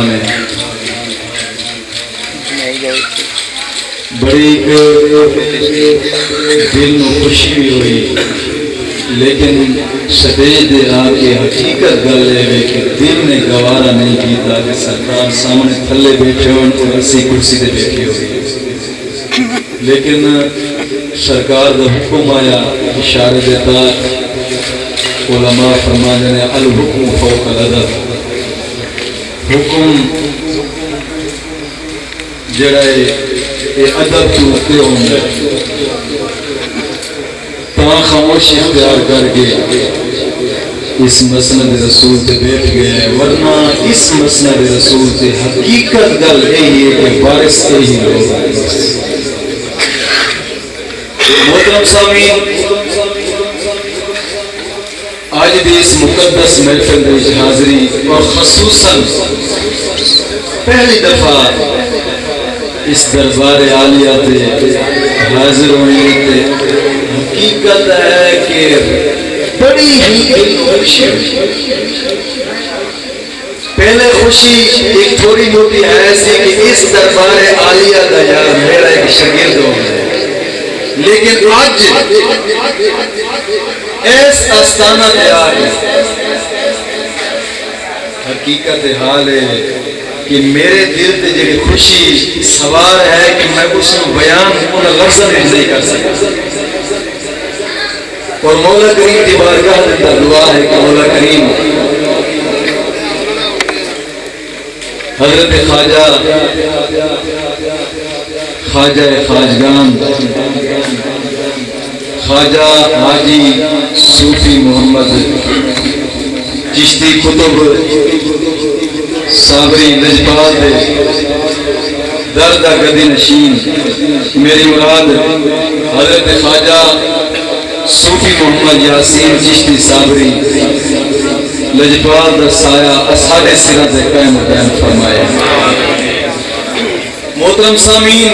نے بڑی دل نو خوشی بھی ہوئی، لیکن سٹیج دے آ کے حقیقت گل ہے کہ دل نے گوارا نہیں کیتا کہ سرکار سامنے تھلے بیٹھے ہون اور اسی کرسی تے بیٹھے ہوئی، لیکن سرکار دا حکم آیا، اشارے دیتا، علماء فرمانے نے الحکم فوق الادب، حکم جڑا ہے ادب تو اتے ہوندے، تاں خاموشی اختیار کر کے اس مسند رسول تے بیٹھ گئے، ورنہ اس مسند رسول تے حقیقت گل یہی ہے کہ وارث یہی لوگ ہیں۔ محترم سامعین، آج بھی اس مقدس محفل میں حاضری اور خصوصاً پہلی دفعہ اس دربار عالیہ تے حاضر ہوئے تے حقیقت ہے کہ بڑی ہی خوشی ہوئی۔ پہلے خوشی ایک تھوڑی موٹی ایسی کہ اس دربار عالیہ دا یار میرا ایک شاگرد ہو گیا، لیکن آج اس آستانہ پہ آ گئے، حقیقت حال ہے کہ میرے دل تے جڑی خوشی سوار ہے کہ میں اس کو بیان ان لفظوں میں نہیں کر سکتا، اور مولا کریم کی بارگاہ میں دعا ہے کہ مولا کریم حضرت خواجہ خواجگان خواجہ حاجی صوفی محمد چشتی قطب صابری نجبات دردہ گدی نشین، میری مراد حضرت خواجہ صوفی محمد یاسین چشتی صابری لجبات سایہ اصحاب سیرت قائم بیان فرمائے۔ محترم سامعین،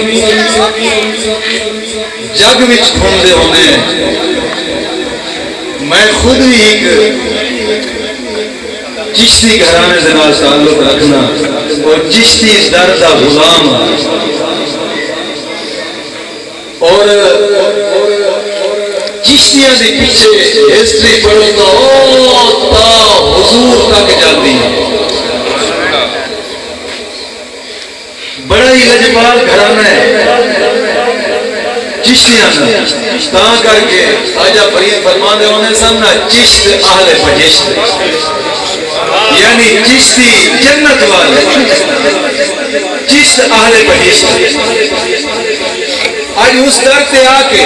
جگ وچ گھومدے ہونے میں خود ہی ایک چشتی گھرانے سے نال تعلق رکھنا اور چشتی در دا غلام، اور چشتیاں دے پیچھے ہسٹری پڑھتا تا حضور تک جاتی ہے۔ بڑا ہی لجپال گھرانا ہے چشتیاں تاں کر کے خواجہ فرید فرماندے ہونے سامنا چشت اہل بہشت، یعنی چشتی جنت والے، چشت اہل بہشت۔ آج اس در پہ آ کے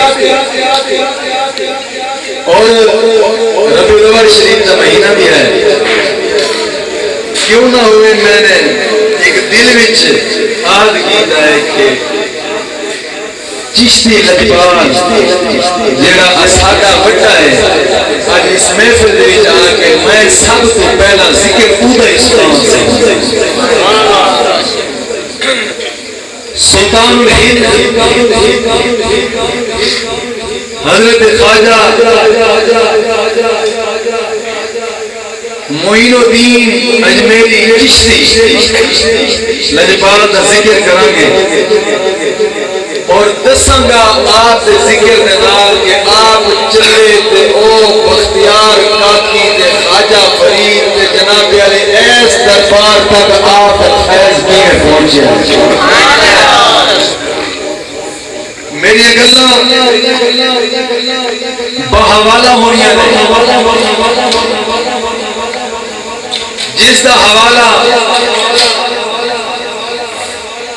اور ربیع الاول شریف کا مہینہ بھی ہے، کیوں نہ ہوئے میں نے ایک دل وچ آد کیتا ہے کہ چشتی لجپال جڑا اساڈا بڑا ہے، آج اس محفل دے وچ آ کے میں سب تو پہلا ذکر اودا اسلام سے سلطان الہند حضرت خواجہ معین الدین اجمیری چشتی لجپال کا ذکر کریں گے، اور دساں گا آپ کے ذکر دے نال کہ آپ چلے تے او بختیار کاکی تے خواجہ فرید تے جناب علی ایس دربار تک آپ فیض کیے پہنچے۔ میری گلاں بحوالہ ہونیاں نے، جس دا حوالہ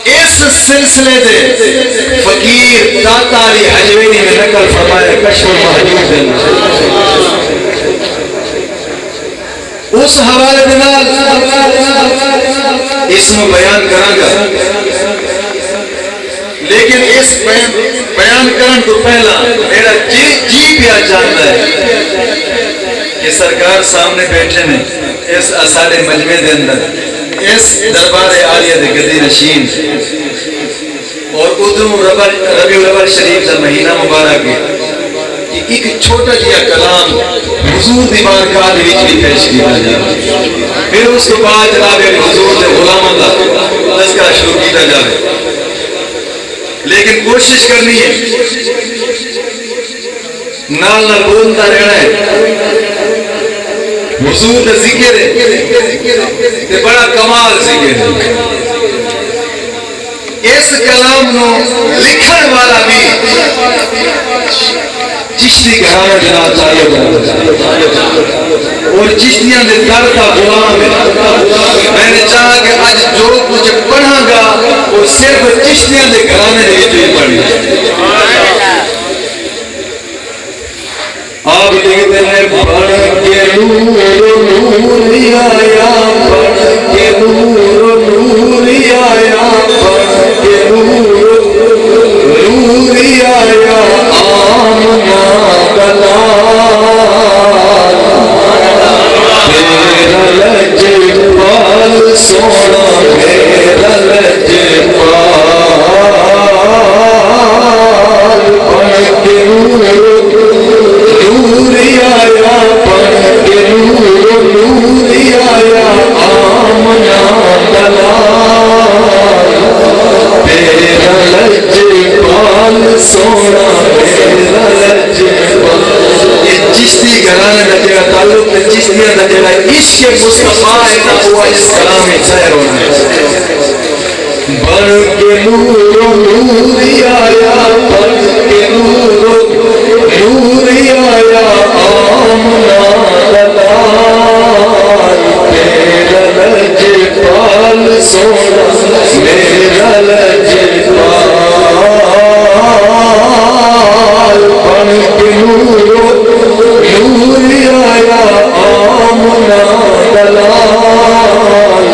اس سلسلے دے فقیر داتا علی حجوینی میں نقل فرمائے کشف المحجوب دے، اس حوالے دے نال اس میں بیان کراں گا، لیکن اس بیان کرن تو پہلا میرا جی پیا چاہتا ہے کہ سرکار سامنے بیٹھے نے اس اسارے مجمع دے اندر، اس دربار عالیہ دے گدی نشین، اور ادھروں ربیع الاول شریف کا مہینہ مبارک ہے، ایک چھوٹا جیا کلام حضور دی بارگاہ وچ بھی پیش کیا جائے، پھر اس کے بعد جناب حضور دے غلاماں دا بچا جائے، لیکن کوشش کرنی ہے نال نال بولتا رہنا ہے، حضور کا ذکر ہے تے بڑا کمال ذکر ہے۔ اس کلام نو لکھن والا بھی چشتی گھرانا جناب طالب اور چشتیاں دے در کا غلام ہے۔ میں نے چاہا کہ آج جو کچھ پڑھاں گا وہ صرف چشتیاں دے گھرانے دے وچ پڑھی۔ آپ دیکھتے ہیں پڑھ کے نور آیا، پڑھ کے نور آیا، پڑھ کے نور آیا، آمنا دلال میرا لجپال سونا، میرا لجپال پڑھ کے نور آیا، پڑھ کے نور آیا، آمنا دلال میرا لجپال سونا، میرا لجپال۔ یہ چشتی گھرانے کا جگہ تعلق ہے، چشتیاں کا جگہ عشق مصطفیٰ ہے نا، وہ اس کلام میں ظاہر ہونا ہے۔ بڑھ کے نور آیا، بڑھ کے نور آیا، آمنا دلال میرا لجپال سونا، میرا لجپال بڑھ کے نور آیا، آمنا دلال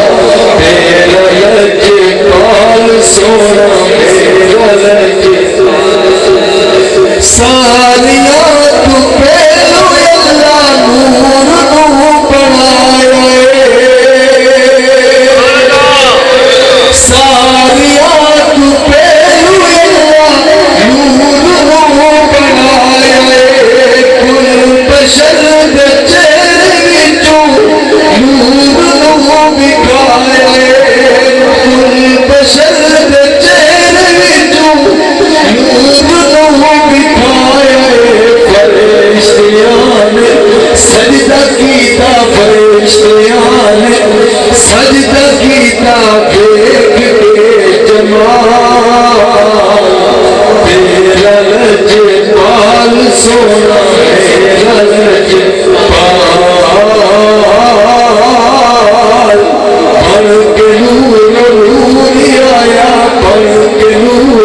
میرا لجپال سونا، میرا لجپال۔ سالیاں تو پہلو اللہ نور نو بنایا، سالیاں تو پہلو اللہ نور نو بنایا، کل بشر دے چہرے وچوں نور نو بکھایا، کل بشر دے چہرے وچوں نور نو بکھایا، فرشتیاں نے سجدہ کیتا، فرشتیاں نے سجدہ کیتا، دیکھ کے جمال میرا لجپال سونا، میرا لجپال پڑھ کے نور آیا، پڑھ کے نور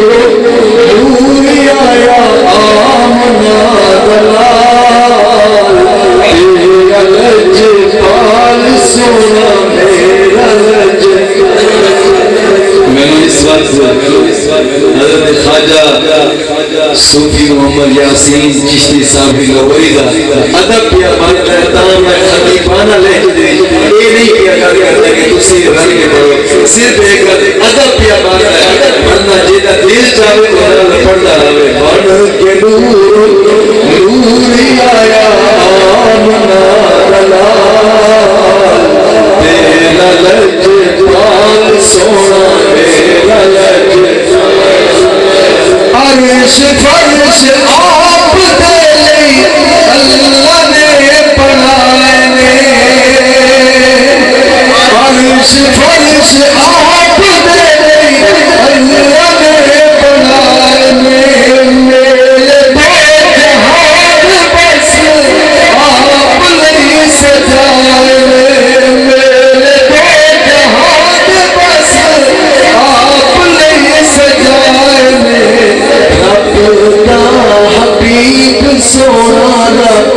آیا، آمنا دلال میرا لجپال سونا، میرا لجپال۔ میں نے اس وقت حضرت خواجہ صوفی محمد یاسین چشتی صاحب لاہوری دا ادب کیا بات ہے، تاں میں خطیبانہ لہجے دے یہ نہیں کیا کرتا کہ تسی رن کے پڑھو، صرف ایک ادب کیا بات ہے، ورنہ جیدہ دل چاہے تو پڑھتا رہے۔ بڑھ کے نور آیا، آمنا دلال میرا لجپال سونا، میرا لجپال۔ عرش فرش آپ دے لئی اللہ نے بنائے نے، عرش فرش آپ دے لئی اللہ نے بنائے نے، میرے دو جہان بس آپ لئی سجائے نے، میرے دو جہان بس آپ لئی سجائے نے، رب کا حبیب سونا، رب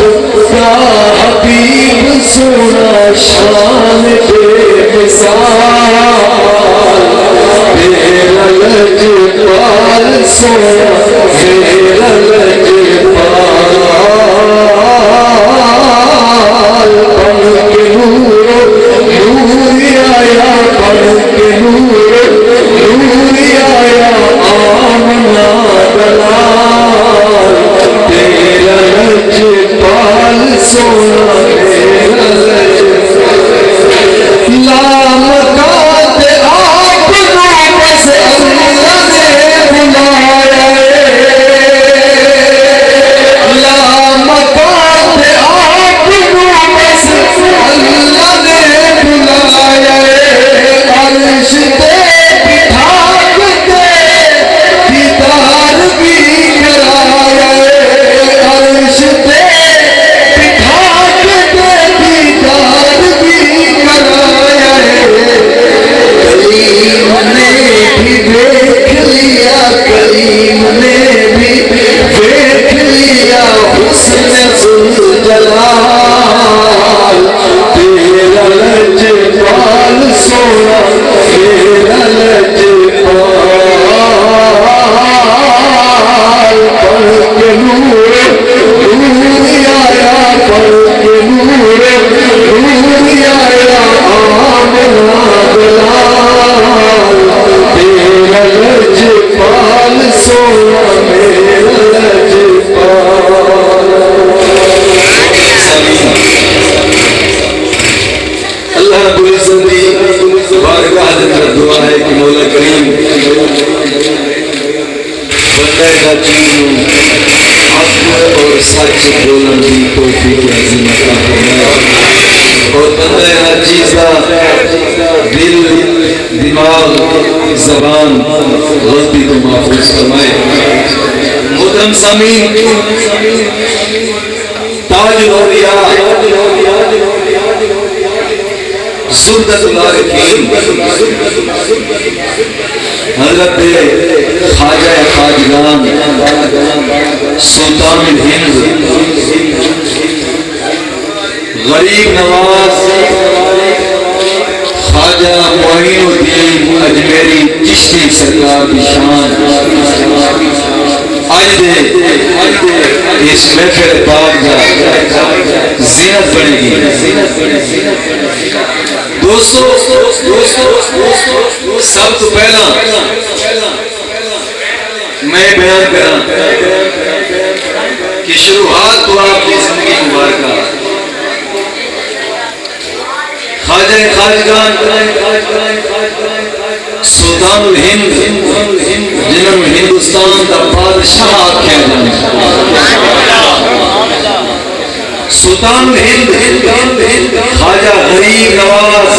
کا حبیب سونا، شان بے مثال میرا لجپال سونا، میرا لجپال پڑھ کے نور آیا، پڑھ کے نور آیا، آمنا دلال میرا لجپال سونا، میرا لجپال۔ لامکان آپ نو بس مولا کریم بندے کا چین حق اور سچ بولن کی توفیق عظیم عطا فرمائے اور بندے ہر چیز کا دل دماغ زبان غلطی کو محفوظ فرمائے. محترم سامعین، تاج الاولیاء زبدۃ العارفین حضرت خواجہ خواجگان سلطان الہند غریب نواز خواجہ معین الدین اجمیری چشتی سرکار کی شان آج دے اس محفل پاک کا زینت بنے گی. دوستو سب تو پہلا میں بیان کرا کہ شروعات تو آپ کی زندگی مبارکہ خواجہ خواجگان سلطان الہند جنہوں ہندوستان کا بادشاہ آکھیا جانا سلطان الہند خواجہ غریب نواز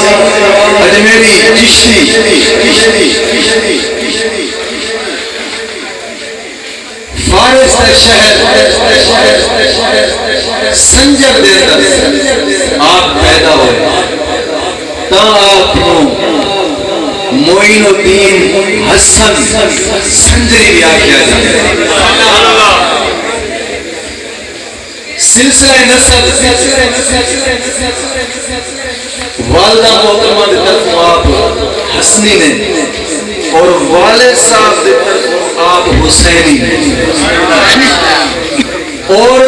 اجمیری چشتی فارس کا شہر سنجر دے اندر آپ پیدا ہوئے تا آپ کو معین الدین حسن سنجری بھی آکھیا جاتا سلسلہ نسب والدہ محترمہ دے طرف آپ حسنی نے اور والد صاحب دے طرف آپ حسینی نے اور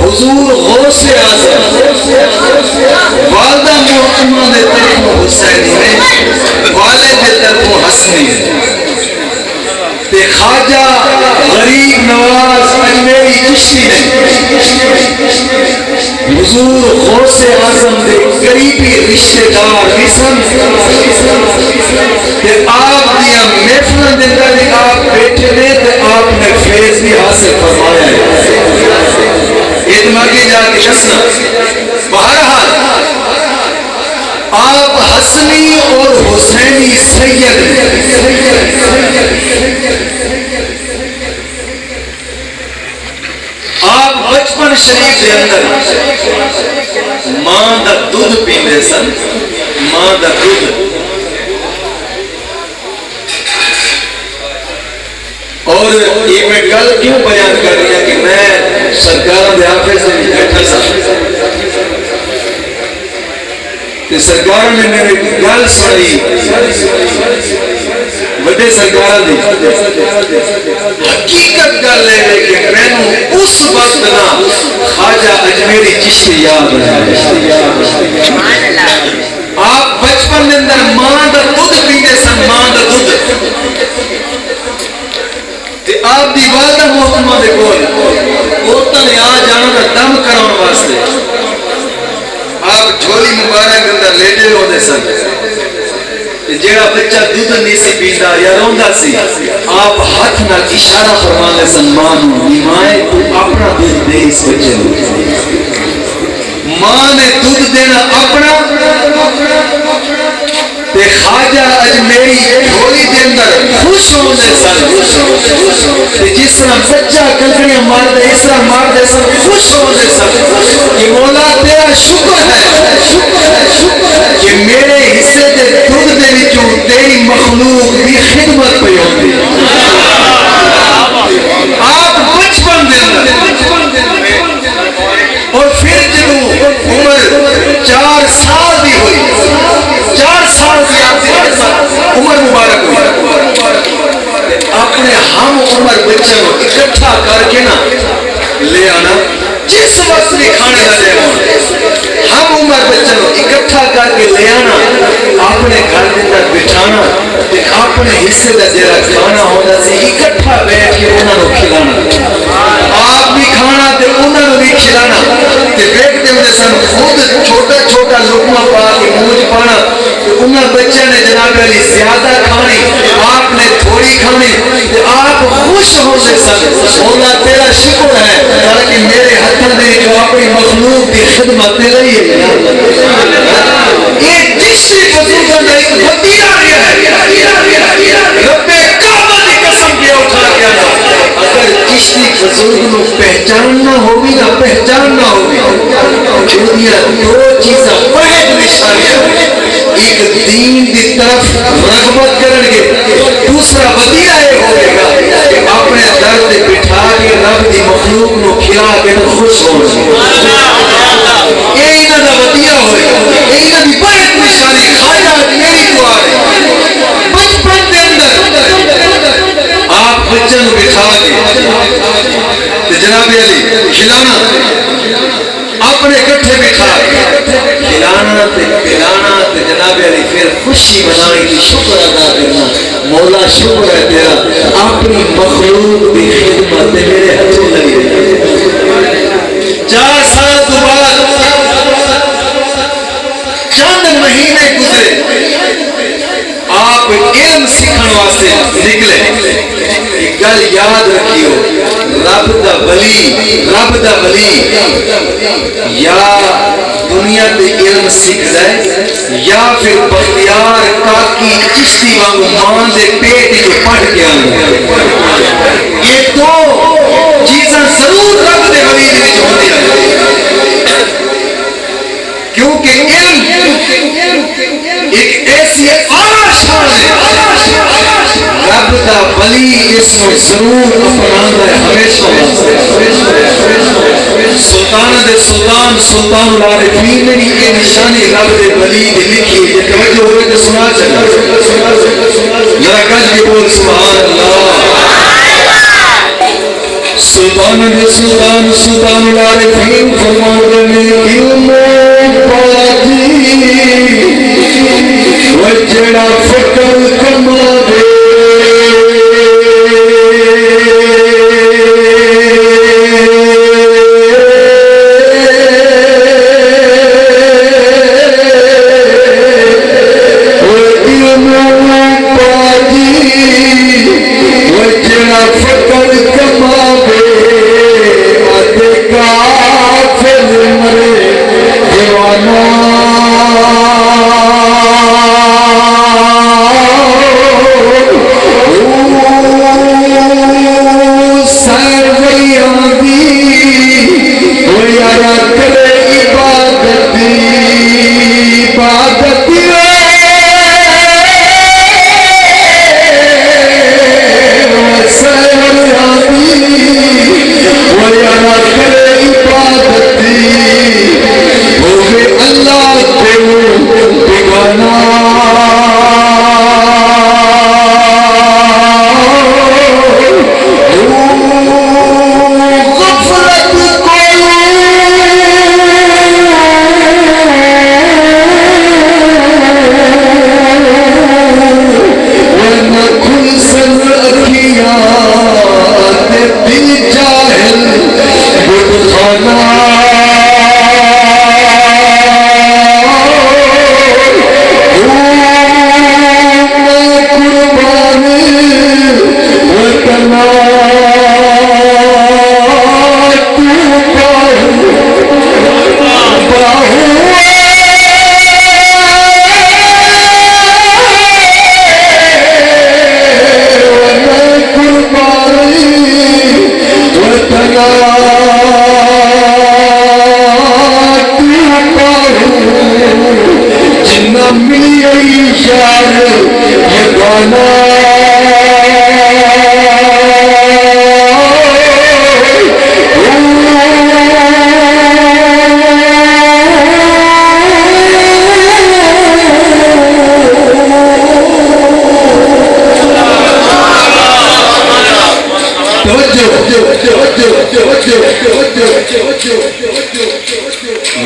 حضور غوث اعظم والدہ محترمہ دے طرف حسینی نے والد دے طرف حسنی نے تے خواجہ غریب نواز اجمیری چشتی نے حضور غوث اعظم دے قریبی رشتہ دار رسم تے آپ دیا محفلن دے اندر آپ بیٹھے نے تے آپ نے فیض بھی حاصل فرمایا ہے. ادماغی جا کے دسنا بہرحال آپ حسنی اور حسینی سید آپ بچپن شریف کے اندر ماں دا دودھ پیندے سن. ماں دا دودھ اور یہ میں گل کیوں بیان کر رہی ہے کہ میں سرکار دے آفے سے بیٹھا سا کہ سرکار نے میرے گل سنی بڑے سرکار دی حقیقت گل ہے کہ میں نے اس وقت نہ خواجہ اجمیری چشتی یاد رہا. آپ بچپن میں اندر ماں دا دودھ پیندے سن. ماں دا دودھ آپ دی والدہ محترمہ دے کول عورتاں نے آ جانا دا دم کراؤن واسطے آپ جھولی مبارک اندر لیٹے ہوندے سن. جیڑا بچہ دودھ نہیں سی پیندا یا روندا سی آپ ہاتھ نال اشارہ فرماندے سن ماں نوں مائے تو اپنا دودھ دے اس بچے نوں. ماں نے دودھ دینا اپنا تے خواجہ اجمیری جھولی دے اندر خوش ہوندے سن. جس طرح بچہ کنکریاں مار دے اس طرح مار دے سن خوش ہوندے سن کہ مولا تیرا شکر ہے کہ میرے حصے دے دودھ دے وچوں تیری مخلوق دی خدمت پئی ہوندی. آپ بچپن دے اور پھر جدوں عمر 4 سال دی ہوئی 4 سال کی عمر مبارک ہوئی اپنے ہم عمر بچوں کو اکٹھا کر کے نا لے آنا. جس وقت بھی کھانے نہ لے آنا ہم عمر بچوں کو اکٹھا کر کے لے آنا اپنے گھر کے اندر بٹھانا اپنے حصے کا جڑا کھانا ہوتا سی اکٹھا بیٹھ کے انہوں کو کھلانا. آپ بھی کھانا تے انہوں بھی کھلانا تے بیٹھتے ہوتے سن خود چھوٹا چھوٹا لقمہ پا کے منہ پانا. انہوں بچے نے جناب جناب علی زیادہ کھانی آپ نے تھوڑی کھانی آپ خوش ہونے سن مولا تیرا شکر ہے تاکہ میرے ہاتھ نے جو اپنی مخلوق کی خدمت دے رہی ہے یہ چشتی بزرگوں نے ایک وطیرہ دیا ہے رب کعبہ کی قسم کیا اٹھا گیا اگر چشتی بزرگ کو پہچاننا ہوگی نا پہچاننا ہوگی دنیا دو چیزیں بہت نشانیاں ایک دین کی طرف رغبت کریں گے دوسرا وطیرہ یہ ہوگے گا کہ اپنے درد بٹھا کے رب کی مخلوق کو کھلا کے خوش ہو یہ انہوں کا وطیرہ ہوئے یہ انہوں کی بہت نشانی خواجہ میری دعا ہے بچپن کے اندر آپ بچن بٹھا کے جناب علی کھلانا اپنے کٹھے بٹھا کھلانا تے پلانا تے جناب علی پھر خوشی منائی کی شکر ادا کرنا مولا شکر ہے تیرا اپنی مخلوق کی خدمت میرے ہاتھوں لگی 4 سال تو بعد چند مہینے گزرے آپ علم سیکھنے واسطے نکلے ایک گل یاد رکھیو رب دا ولی یا دنیا تے علم سیکھ جائے یا پھر بختیار کاکی چشتی وانگو مان دے پیٹ جو پڑھ کے آنے یہ دو چیزاں ضرور رب دے ولی دے جو ہوتی ہیں کیونکہ علم ایک ایسی اعلیٰ شان ہے رب دا ولی اس کو ضرور اپنانا ہے ہمیشہ سلطان دے سلطان العارفین نے یہ نشانی رب دے ولی دے لکھی یہ توجہ ہوئے تو سنا چلا ذرا کج کے بول سبحان اللہ سلطان العارفین فرماتے ہیں علم پاکی وجڑا فکر کما دے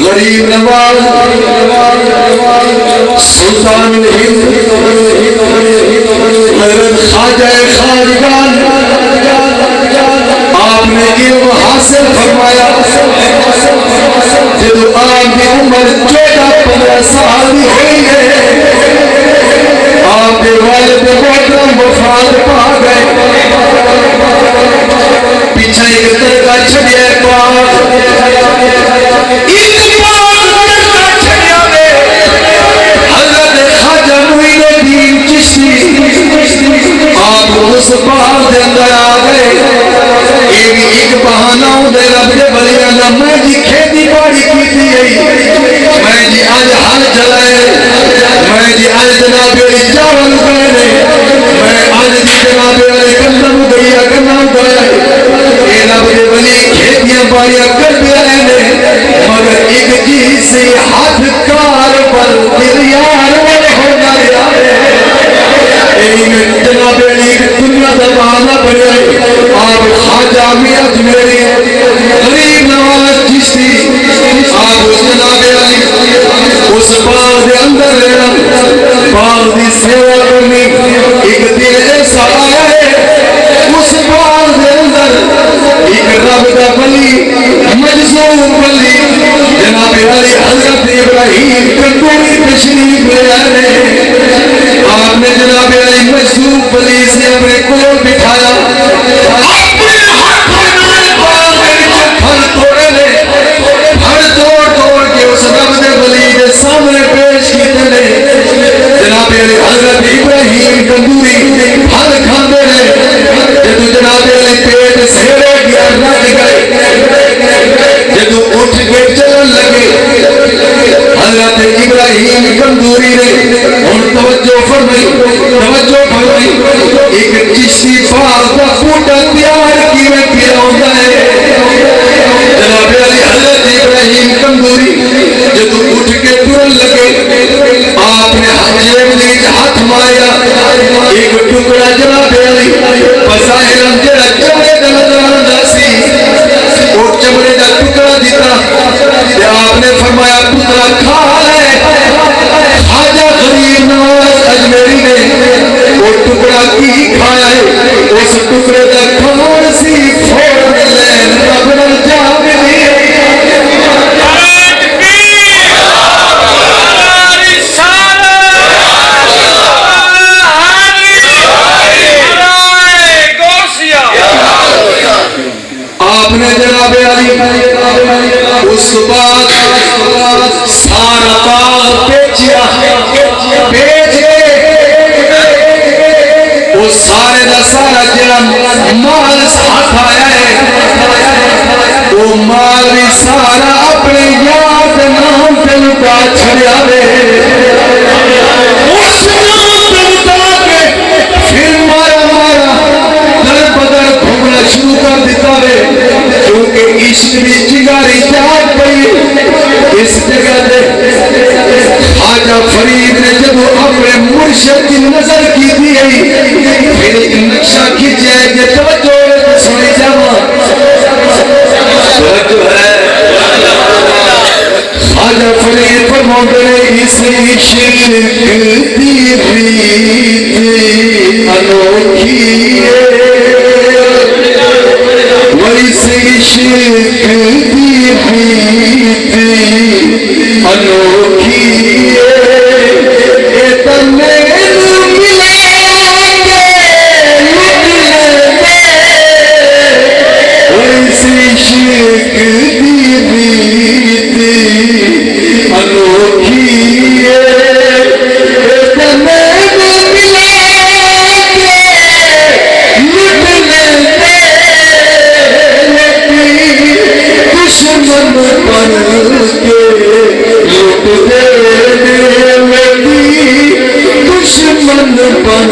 غریب نواز سلطان الہند حضرت خواجہ خواجگان آپ نے علم حاصل فرمایا جب آپ کی عمر 14-15 سال ہوئی ہے یکدم وفات پا گئے پیچھے ایک ترکا چھڑیا پاک ایک پاک ترکا چھڑیا میں حضرت خواجہ معین الدین چشتی آپ اس باغ دے اندر آ گئے ایک بہانہ دے رب دے بلیاں دا میں جی کھیتی باڑی کیتی ہے میں جی آج ہل چلائے میں جی آج جناب علی چاول پہنے میں آج جی جناب علی گندم گیا گندم گیا اے رب دے بلی کھیتیاں باڑیاں کر دیا مگر ایک چیز سے ہاتھ کار پر دل یار ہونا جناب علی دنیا کا بہانہ بنے آپ خواجہ میاں میری غریب نواز چشتی آپ جناب علی اس باغ دے اندر رہنا باغ دی سیوا کرنی ایک دل ایسا آیا ہے اس باغ دے اندر ایک رب دا بلی مجذوب بلی جناب علی حضرت ابراہیم کندوری تشریف لے آئے آپ نے جناب علی مجذوب بلی سے اپنے کول بٹھایا اپنے ہاتھوں میں باغ میں پھل توڑے لے پھل توڑ کے اس رب دے بلی کے سامنے پیش کیتے لے جناب علی حضرت ابراہیم کندوری پھل کھاندے لے جدو جناب علی پیٹ سیرے گیا رکھ گئے جدو اٹھ کے چلن لگے حضرت ابراہیم کندوری نے ان توجہ فرمائی ایک چشتی باغ کا بوٹا تیار کی میں پھر ہوتا ہے جناب علی حضرت ابراہیم کندوری جدو اٹھ کے ترن لگے آپ نے جیب نیچ ہاتھ ماریا ایک ٹکڑا جناب علی بظاہر جڑا چمڑے دا نظر آندا سی وہ چمڑے دا ٹکڑا دیتا تے آپ نے فرمایا پترا کھا لے خواجہ غریب نواز اجمیری نے وہ ٹکڑا کی کھایا ہے اس ٹکڑے دا کھان سی پھوڑ لے رب نال جاگ دی آپ نے جناب علی اس بعد سارا باغ بیچیا بیچ کے وہ سارے دا سارا جڑا مال ساتھ آیا ہے وہ مال بھی سارا اپنے یاد نام پہ لٹا چھڑیا وے اس نام پہ لٹا کے پھر مارا در بدر گھومنا شروع کر دیتا ہے کیونکہ عشق بھی چنگاری جاگ پئی اس جگہ دے خواجہ فرید نے جب اپنے مرشد کی نظر کی دی پھر ایک نقشہ کھینچے کہ توجہ سنی جاواں توجہ ہے خواجہ فرید فرماتے ہیں اس عشق دی ریت انوکھی ویس عشق دی ریت انوکھی اے تمہیں ملے گے ویس عشق دی ریت انوکھی اے تمہیں ملے دشمن بن کے لٹ دینے لگی دشمن بن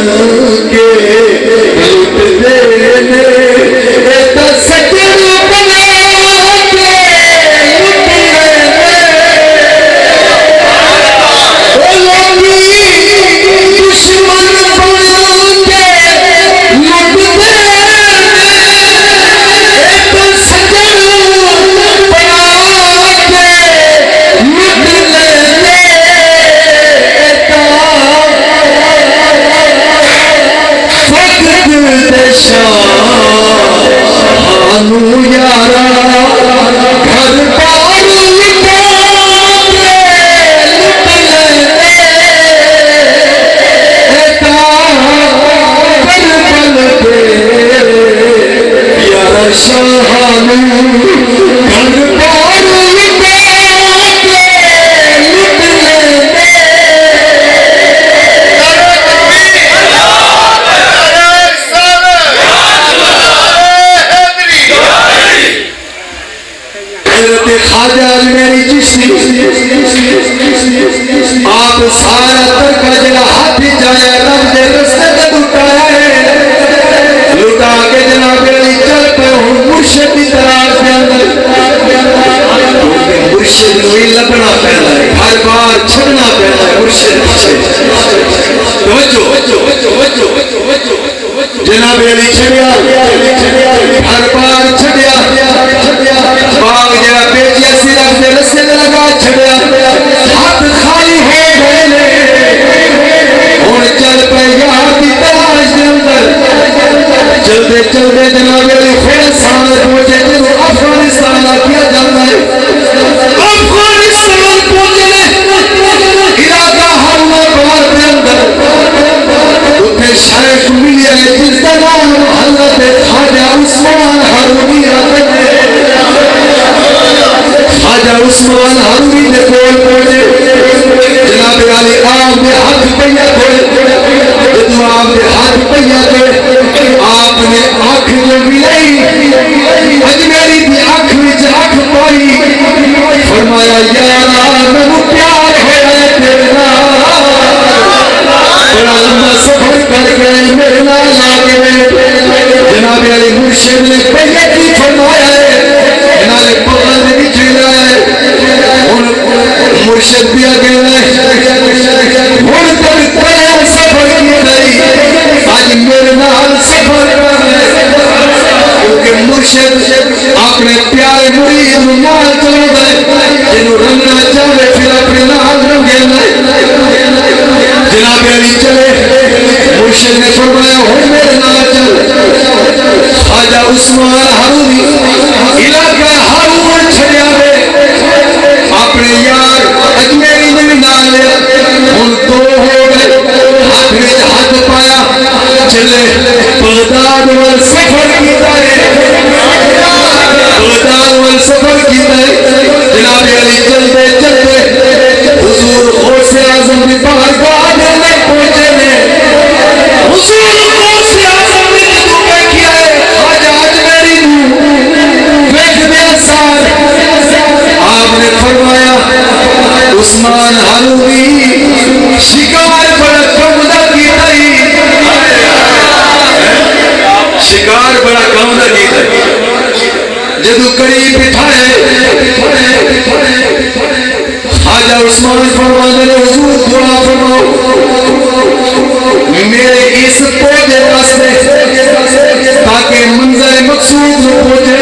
کے لٹ دینے سجن بنا کے لٹ دینے دشمن بن کے لٹ دینے سجن مرشد نوی لبنا پہنا ہے ہر بار چھڑنا پہنا ہے مرشد پیچھے جناب علی چھڑیا ہر بار چھڑیا باغ جہاں بیٹی اسی رکھتے رسے لگا چھڑیا ہاتھ خالی ہو گئے اور چل پہ یہاں کی تلاش دے اندر چلتے چلتے جناب علی خورستان پہنچے جنہوں افغانستان کیا جاتا ہے افغانستان پہنچے علاقہ حرمہ بار دے اندر اتنے شیخ ملیا ہے جس کا نام حضرت خواجہ عثمان ہارونی خواجہ عثمان ہارونی نے کول پہنچے جناب علی آپ نے ہاتھ پہیا کھولے جدو آپ نے ہاتھ پہیا کھولے آپ نے آنکھ جو ملائی اجمیری دی آنکھ وچ آنکھ پائی فرمایا یارا میں پیار ہویا ہے تیرے نال بڑا لمبا سفر کر گئے میرے نال آگے جناب علی مرشد نے پہلے کی فرمایا ہے نالے بغل میں چلا ہے مرشد بھی آگے ہے ہن تک پہلے سفر کی گئی آج میرے نال سفر کیونکہ مرشد اپنے پیارے مرید نال چلو گئے جنہوں رنگنا چاہے پھر اپنے نال رنگے جناب علی چلے مرشد نے فرمایا ہو میرے نال چل خواجہ عثمان ہارونی علاقہ ہارون چھڑیا ہے اپنے یار اجمیری نے نال لیا ان دو ہو گئے ہاتھ میں ہاتھ پایا چلے بغداد وال سفر کیتا ہے بغداد وال سفر کیتا ہے جناب علی چلتے چلتے حضور غوث اعظم کی بارگاہ میں پہنچے نے حضور غوث اعظم نے جو کیا ہے خواجہ اجمیری دیکھ دے سار آپ نے فرمایا عثمان ہارونی شکار بڑا کم دا کیتا ہی شکار بڑا کم دا کیتا ہی جدو قریب بٹھائے خواجہ عثمان فرمانے نے حضور دعا فرماؤ میرے اس پوجے راستے تاکہ منظر مقصود میں پہنچے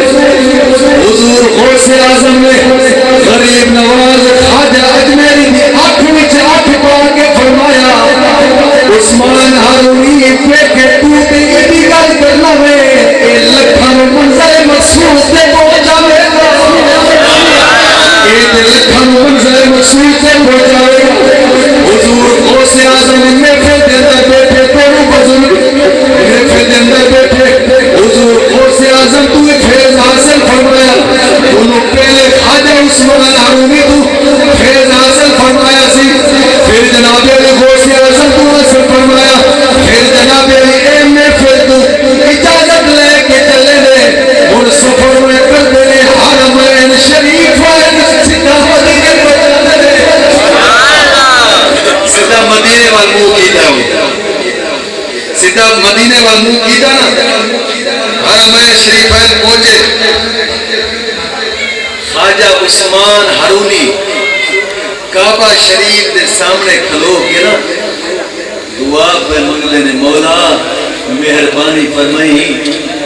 حضور غوث اعظم نے غریب نواز خواجہ اجمیری کی آنکھ وچ آنکھ پا کے فرمایا عثمان ہارونی پہ کہ تو تے ایڈی گل کرنا ہے اے لکھاں منظر مقصود تے پہنچاوے گا اے لکھاں منظر مقصود تے پہنچاوے گا حضور غوث اعظم محفل دے اندر بیٹھے دونوں بزرگ محفل دے اندر بیٹھے حضور غوث اعظم تو فیض حاصل فرمایا دونوں پہلے خواجہ عثمان ہارونی تو فیض حاصل فرمایا سی پھر جناب علی غوث اعظم تو حاصل فرمایا پھر جناب علی اے محفل تو اجازت لے کے چلے دے اور سفر میں کر دے حرمین شریف سیدھا مدینے کو چلے دے سیدھا مدینے وال منہ کیتا ہوں سیدھا مدینے وال منہ کیتا نا حرمین شریفین پہنچے خواجہ عثمان ہارونی کعبہ شریف دے سامنے کھلو کے نا دعا پہ منگلے نے مولا مہربانی فرمائی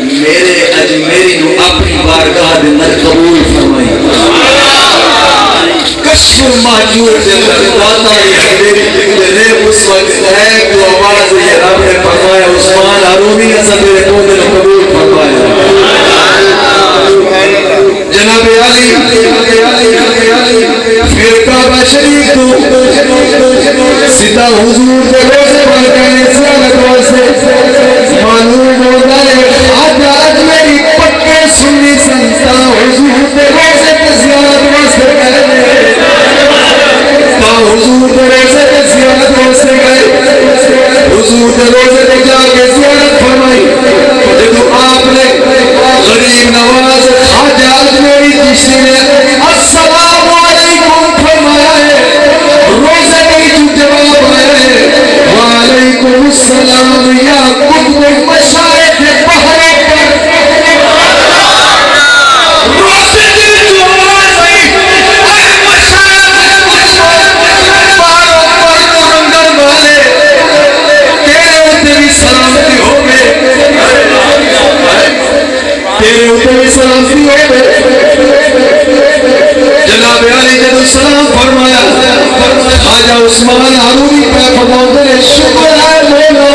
میرے اجمیری نو اپنی بارگاہ دے اندر قبول فرمائی کشف محجور دے اندر داتا یہ اجمیری لکھتے نے اس وقت ہے جو آواز یہ رب نے فرمایا عثمان ہارونی ایسا میرے پودے نے قبول فرمایا جناب علی پھر کعبہ شریف تو سیدھا حضور دے روزے بلکنے زیارت واسطے معلوم ہوتا ہے خواجہ اجمیری پکے سنی سنتا حضور دے روزے کے زیارت واسطے گئے تا حضور دے روزے کے زیارت واسطے گئے حضور دے روزے کے جا کے زیارت فرمائی جب آپ نے غریب نواز خواجہ اجمیری کسی نے السلام علیکم فرمایا ہے روزے کی جو جواب ہے وعلیکم السلام یا قطب مشائخ بحرے پر روزے کی جو آواز ہے میرے اوپر سلام سی ہوئے جناب علی جب سلام فرمایا خواجہ عثمان ہارونی پہ فرماتے شکر ہے مولا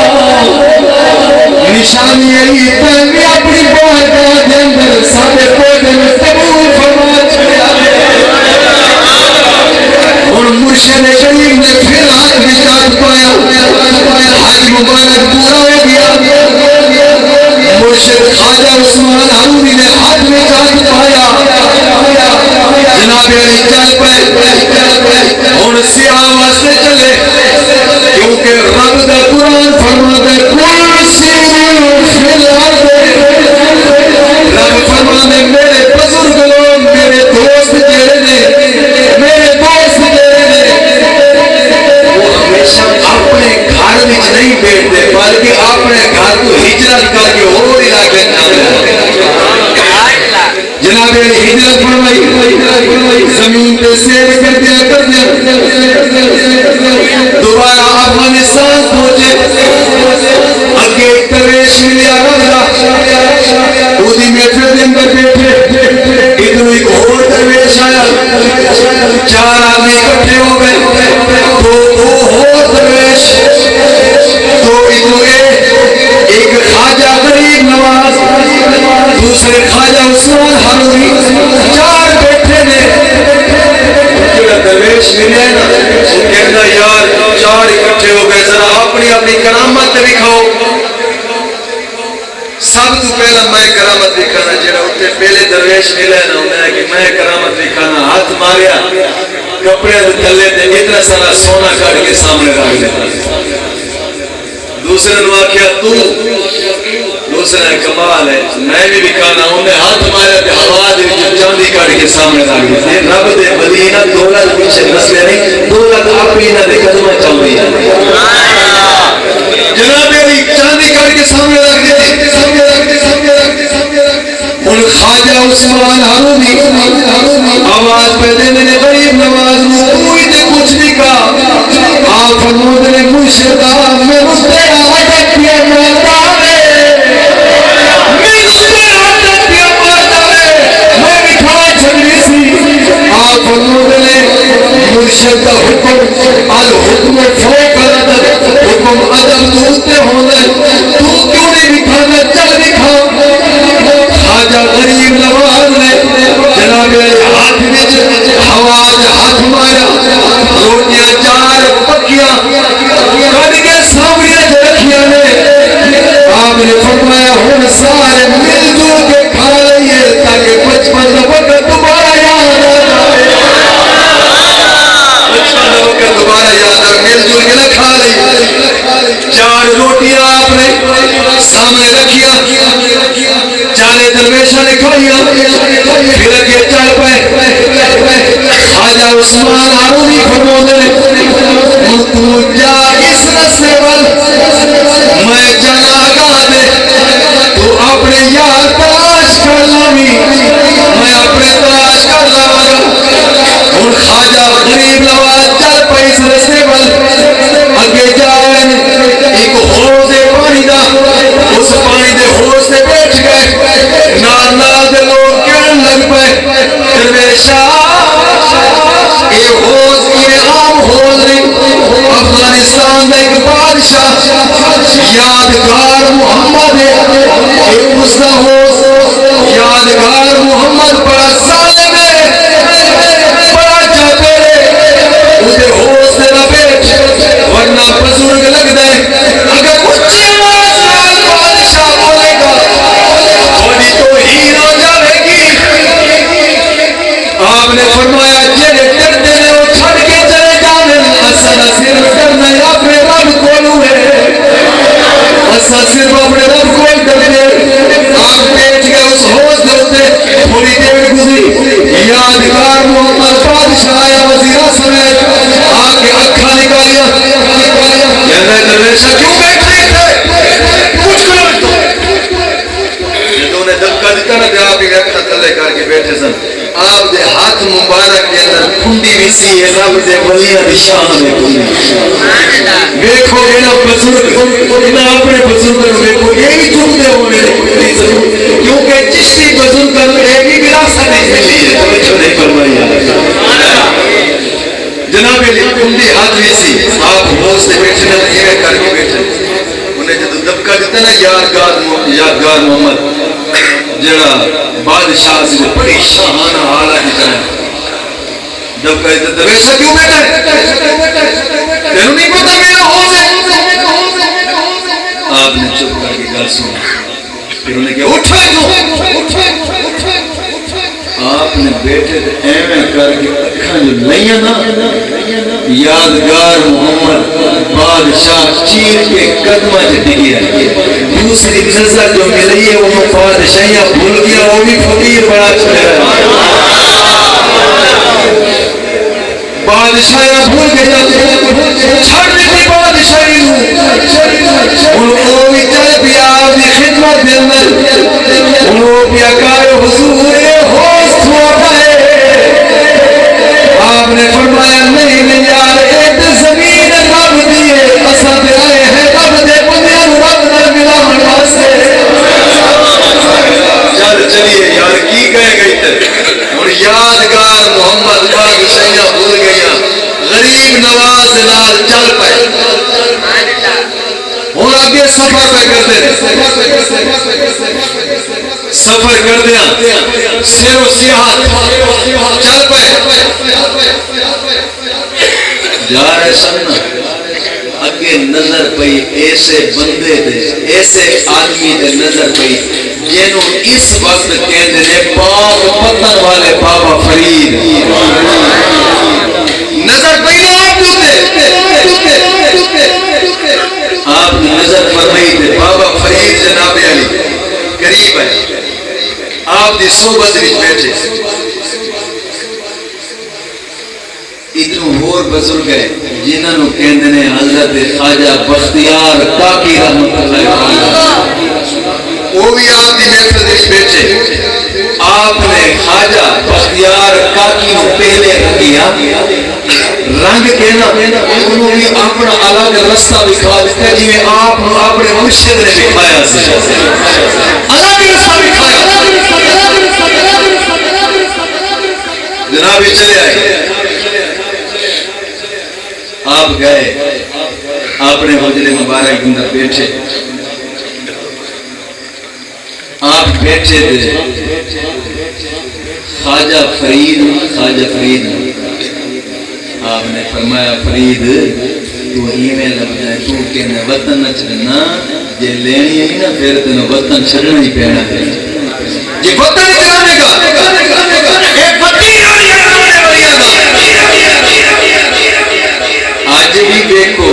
نشانی ہے پہلے اپنی بارگاہ کے اندر سارے پودے میں قبول فرما چھڑیا اور مرشد کریم نے پھر ہاتھ میں ہاتھ پایا ہاتھ مبارک پورا ہو گیا مرشد خواجہ عثمان ہارونی نے ہاتھ میں ہاتھ پایا جناب علی چل پہ اور سیاہ واسطے چلے کیونکہ رب دا قرآن فرماتا ہے رب فرمانے میرے بزرگ لوگ میرے دوست جڑے نے میرے دوست جڑے نے وہ ہمیشہ اپنے گھر میں نہیں بیٹھتے بلکہ اپنے گھر کو ہجرت کر کے اور علاقے جناب ہجرت فرمائی زمین پہ سیر کر دیا دوبارہ افغانستان پہنچے اگے ایک درویش ملیا اودی میٹر دن پر بیٹھے ادھر ایک اور درویش آیا چار آدمی اکٹھے ہو گئے دو اور درویش تو ادھر ایک خواجہ غریب نواز دوسرے خواجہ عثمان ہارونی چار بیٹھے نے جڑا درویش ملے نا وہ کہنا یار چار اکٹھے ہو گئے ذرا اپنی اپنی کرامت دکھاؤ سب تو پہلا میں کرامت دکھانا جڑا اتنے پہلے درویش ملے نا انہیں کہ میں کرامت دکھانا ہاتھ ماریا کپڑے تلے تے اتنا سارا سونا کاٹ کے سامنے رکھ دیتا دوسرے نے آخیا تو دوسرے کمال ہے میں بھی دکھانا انہیں ہاتھ ماریا تے ہوا دے چاندی کاٹ کے سامنے رکھ دیتا رب دے مدینہ دولت پیچھے نسلے نہیں دولت اپنی نہ دے قدمہ چاہیے جناب علی چاندی کاٹ کے سامنے رکھ دیتی ان خواجہ عثمان ہارونی آواز پہ دینے نے غریب نواز کوئی نے کچھ نہیں کہا آپ فرمود نے مرشدہ میں رستے عادت کیا ماتا ہے میں رستے عادت کیا ماتا ہے میں بٹھا چھڑی سی آپ فرمود نے مرشدہ حکم الحکم فوق العدد حکم عدم دوستے ہونے تو کیوں نہیں بٹھانا چل دکھا خواجہ غریب نواز نے جناب ہاتھ میں آواز ہاتھ مارا روٹیاں چار پکیاں کٹ کے سامنے رکھیاں نے آپ نے فرمایا ہن سارے مل جل کے کھا لئیے تاکہ بچپن کا وقت دوبارہ یاد آ جائے بچپن کا وقت دوبارہ یاد آ مل جل کے نہ کھا لئیے چار روٹیاں آپ نے سامنے رکھیاں چالے درویشہ نے کھائیا پھر اگے چل پہ خواجہ عثمان ہارونی فرمود نے تو جا اس رستے وال میں جانا آگاہ دے تو اپنے یار تلاش کر لاوی میں اپنے تلاش کر لاواں ہن خواجہ غریب نواز چل پہ اس رستے وال اگے جائے ایک حوض پانی دا اس پانی دے حوض سے بیٹھ گئے نال دے لوگ کہن لگ پے درویشا اے حوض یہ عام حوض نہیں افغانستان دا ایک بادشاہ یادگار محمد ہے اس کا حوض یادگار محمد بڑا ظالم ہے بڑا جابر ہے اسے حوض سے نہ بیٹھ ورنہ بزرگ لگ دے اگر کچھ بادشاہ بولے گا تھوڑی تو ہی ہو جائے گی آپ نے فرمایا جڑے ڈرتے نے وہ چھڑ کے چلے جانے اصل صرف ڈرنا اپنے رب کو ہے اصل صرف اپنے رب کو ڈرتے آپ بیٹھ گئے اس حوض دے تھوڑی دیر گزری یادگار محمد بادشاہ آیا وزیر سمیت آ کے اکھا نکالیا کہنا درویشہ کیوں بیٹھے تھے کچھ کرو تو نے دبکا دیتا نا کہ آپ ہی اکھا تلے کر کے بیٹھے سن آپ دے ہاتھ مبارک کے اندر کھنڈی بھی سی ہے رب دے ولیاں دی شان ہے دیکھو گے نا بزرگ نا اپنے بزرگ کو دیکھو یہی جھوٹے ہونے کیونکہ چشتی بزرگ ایک ہی وراثت نہیں ملی ہے، توجہ نہیں فرمائی جناب علی کندی آدمی سی آپ ہوش سے بیٹھے نہ یہ کر کے بیٹھے انہیں جب دبکا دیتا نا یادگار محمد جڑا بادشاہ سے بڑی شاہانہ حالہ کی طرح دبکا دیتا درویشہ کیوں بیٹھا ہے تینوں نہیں پتا میرا ہوش ہے آپ نے چپ کر کے گل سنا پھر انہیں کہا اٹھا آپ نے بیٹھے تھے ایمیں کر کے اکھاں جو لئیاں نا یادگار محمد بادشاہ چیر کے قدمہ جتی گیا دوسری نظر جو ملی ہے وہ بادشاہیاں بھول گیا وہ بھی فقیر بڑا چھوڑا بادشاہیاں بھول گیا چھڑ دیتی بادشاہی انہوں بھی چل پیا اپنی خدمت دے اندر انہوں بھی اکار حضور ہوست ہوا ہے آپ نے فرمایا نہیں یار ایک زمین رب دیئے اصد آئے ہیں رب دے بنیان رب نے ملا ہوا سے چلیے یار کی کہے گئی تھے اور یادگار محمد بادشاہیاں بھول گئیاں غریب نواز نال چل پائے اور آگے سفر پہ کر دیا سیر و سیاحت چل پائے جا رہے سننا اگے نظر پئی ایسے بندے دے ایسے آدمی دے نظر پئی جنہوں اس وقت کہندے نے باغ پتن والے بابا فرید نظر پئی نا آپ نے نظر فرمائی تھے بابا فرید جناب علی قریب ہے آپ دی صحبت وچ بیٹھے اتنوں اور بزرگ ہے جنہوں کہندے نے حضرت خواجہ بختیار کاکی رحمت اللہ علیہ وہ بھی آپ دی محفل وچ بیٹھے آپ نے خواجہ بختیار کاکی نو پہلے رکھیا رنگ کہنا انہوں بھی اپنا الگ رستہ دکھا دیتا جی میں آپ اپنے مرشد نے دکھایا سے الگ رستہ دکھایا جناب چلے آئے آپ گئے اپنے حجرے مبارک اندر بیٹھے آپ بیٹھے تھے خواجہ فرید آپ نے فرمایا فرید تو ایمیں لگتا ہے تو کہنے وطن نہ چھڑنا یہ لینی ہے نا پھر تنہیں وطن چھڑنا ہی پہنا ہے یہ وطن ہی چھڑنے کا ایک فقیر اور یہ کرنے والی آج بھی دیکھو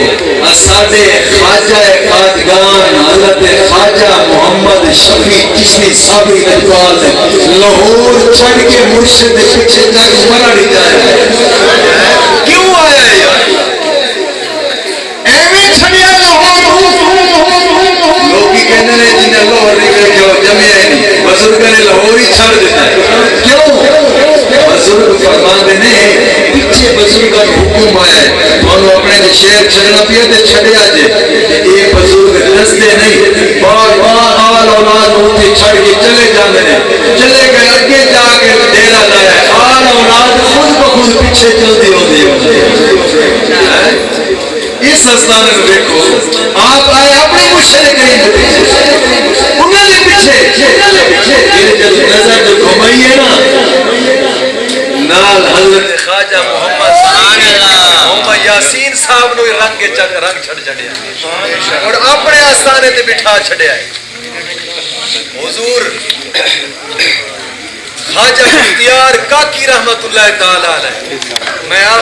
اسادے خواجہ خواجگان حضرت خواجہ محمد شفیع چشتی صابری اقبال لاہور چھڑ کے مرشد پیچھے تک مرا نہیں جائے کیوں آیا ہے یار ایویں چھڑیا لوگی کہنے نے جنہیں لاہور نہیں بیٹھے جمعے نہیں بزرگاں نے لاہور ہی چھڑ دیتا ہے کیوں بزرگ فرماندے نے پیچھے بزرگاں حکم آیا ہے انہوں اپنے شہر چھڑنا پیا تے چھڑیا جے یہ بزرگ دستے نہیں بار بار آل اولاد ہوتی چھڑ کے چلے جاندے نے چلے گئے اگے جا کے ڈیرا لایا آل اولاد خود بخود پیچھے چلتی ہوتی اس استان میں دیکھو آپ آئے اپنے مرشد کریم انہوں نے پیچھے یہ جب نظر جو گھمائی ہے نا نال حضرت خواجہ محمد یاسین صاحب نو رنگ چھڑ چھڑیا اور اپنے آستانے تے بٹھا چھڑیا ہے حضور خواجہ بختیار کاکی رحمت اللہ تعالی علیہ میں